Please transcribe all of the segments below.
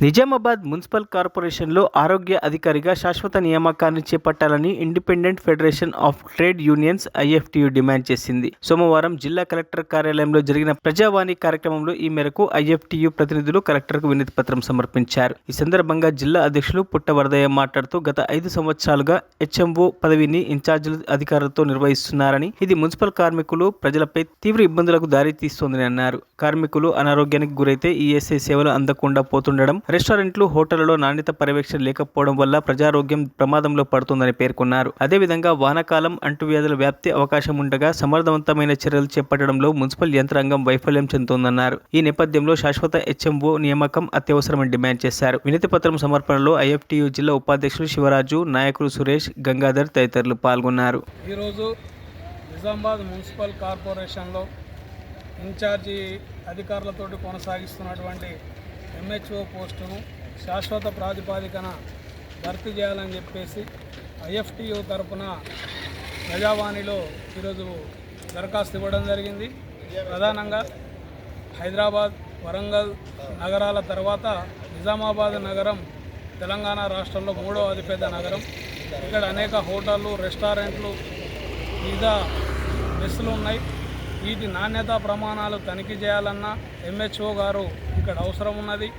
Nizamabad municipal కార్పొరేషన్లో ఆరోగ్య అధికారిగా శాశ్వత నియామకాన్ని చేపట్టాలని independent federation of trade unions IFTU demand చేసింది. సోమవారం జిల్లా కలెక్టర్ కార్యాలయంలో జరిగిన ప్రజావాణి కార్యక్రమంలో ఈ మేరకు ఐఎఫ్టియు ప్రతినిధులు కలెక్టర్కు వినతి పత్రం సమర్పించారు. ఈ సందర్భంగా జిల్లా అధ్యక్షులు పుట్టవరదయ్య మాట్లాడుతూ గత 5 సంవత్సరాలుగా హెచ్ఎంఓ పదవిని ఇన్ఛార్జీల అధికారులతో నిర్వహిస్తున్నారని, ఇది మున్సిపల్ కార్మికులు ప్రజలపై తీవ్ర ఇబ్బందులకు దారి తీస్తోందని అన్నారు. కార్మికులు అనారోగ్యానికి గురైతే ఈఎస్ఐ సేవలు అందకుండా పోతుండడం, రెస్టారెంట్లు, హోటళ్లలో నాణ్యత పర్యవేక్షణ లేకపోవడం వల్ల ప్రజారోగ్యం ప్రమాదంలో పడుతుందని పేర్కొన్నారు. అదేవిధంగా వానాకాలం అంటువ్యాధుల వ్యాప్తి అవకాశం ఉండగా సమర్థవంతమైన చర్యలు చేపట్టడంలో మున్సిపల్ యంత్రాంగం వైఫల్యం చెందుతోందన్నారు. ఈ నేపథ్యంలో శాశ్వత హెచ్ఎంఓ నియామకం అత్యవసరమని డిమాండ్ చేశారు. వినతి పత్రం సమర్పణలో ఐఎఫ్టియు జిల్లా ఉపాధ్యక్షులు శివరాజు, నాయకులు సురేష్, గంగాధర్ తదితరులు పాల్గొన్నారు. ఈరోజు నిజామాబాద్ మున్సిపల్ కార్పొరేషన్లో ఇన్ఛార్జి అధికారులతోటి కొనసాగిస్తున్నటువంటి ఎంహెచ్ఓ పోస్టును శాశ్వత ప్రాతిపాదికన భర్తీ చేయాలని చెప్పేసి ఐఎఫ్టియు తరఫున ప్రజావాణిలో ఈరోజు దరఖాస్తు ఇవ్వడం జరిగింది. ప్రధానంగా హైదరాబాద్, వరంగల్ నగరాల తర్వాత నిజామాబాద్ నగరం తెలంగాణ రాష్ట్రంలో 3వ అతిపెద్ద నగరం. ఇక్కడ అనేక హోటళ్ళు, రెస్టారెంట్లు, వివిధ మెస్సులు ఉన్నాయి. వీటి నాణ్యతా ప్రమాణాలు తనిఖీ చేయాలన్నా ఎంహెచ్ఓ గారు ఇక్కడ అవసరం ఉన్నది.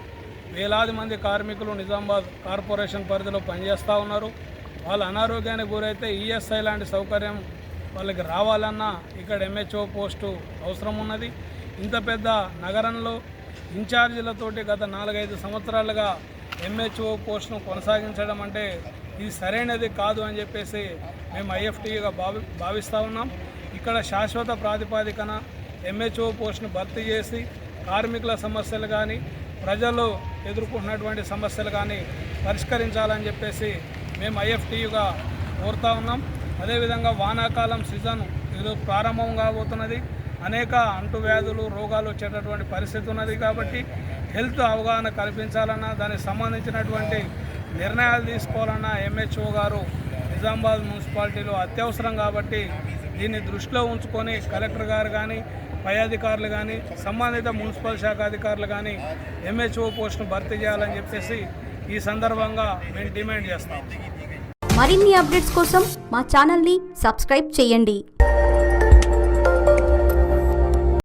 వేలాది మంది కార్మికులు నిజామాబాద్ కార్పొరేషన్ పరిధిలో పనిచేస్తూ ఉన్నారు. వాళ్ళ అనారోగ్యానికి గురైతే ఈఎస్ఐ లాంటి సౌకర్యం వాళ్ళకి రావాలన్నా ఇక్కడ ఎంహెచ్ఓ పోస్టు అవసరం ఉన్నది. ఇంత పెద్ద నగరంలో ఇన్ఛార్జీలతోటి గత 4-5 సంవత్సరాలుగా ఎంహెచ్ఓ పోస్టును కొనసాగించడం అంటే ఇది సరైనది కాదు అని చెప్పేసి మేము ఐఎఫ్టీగా భావిస్తూ ఉన్నాం. ఇక్కడ శాశ్వత ప్రాతిపాదికన ఎంహెచ్ఓ పోస్టును భర్తీ చేసి కార్మికుల సమస్యలు కానీ, ప్రజలు ఎదుర్కొంటున్నటువంటి సమస్యలు కానీ పరిష్కరించాలని చెప్పేసి మేము ఐఎఫ్టీయుగా కోరుతూ ఉన్నాం. అదేవిధంగా వానాకాలం సీజన్ ఈరోజు ప్రారంభం కాబోతున్నది. అనేక అంటువ్యాధులు, రోగాలు వచ్చేటటువంటి పరిస్థితి ఉన్నది. కాబట్టి హెల్త్ అవగాహన కల్పించాలన్నా, దానికి సంబంధించినటువంటి నిర్ణయాలు తీసుకోవాలన్నా ఎంహెచ్ఓ గారు నిజామాబాద్ మున్సిపాలిటీలో అత్యవసరం. కాబట్టి దీన్ని దృష్టిలో ఉంచుకొని కలెక్టర్ గారు కానీ, పై అధికారులు కానీ, సంబంధిత మున్సిపల్ శాఖ అధికారులు కానీ ఎంహెచ్ఓ పోస్టును భర్తీ చేయాలని చెప్పేసి ఈ సందర్భంగా మేము డిమాండ్ చేస్తాం. మరిన్ని అప్డేట్స్ కోసం మా ఛానల్ని సబ్స్క్రైబ్ చేయండి.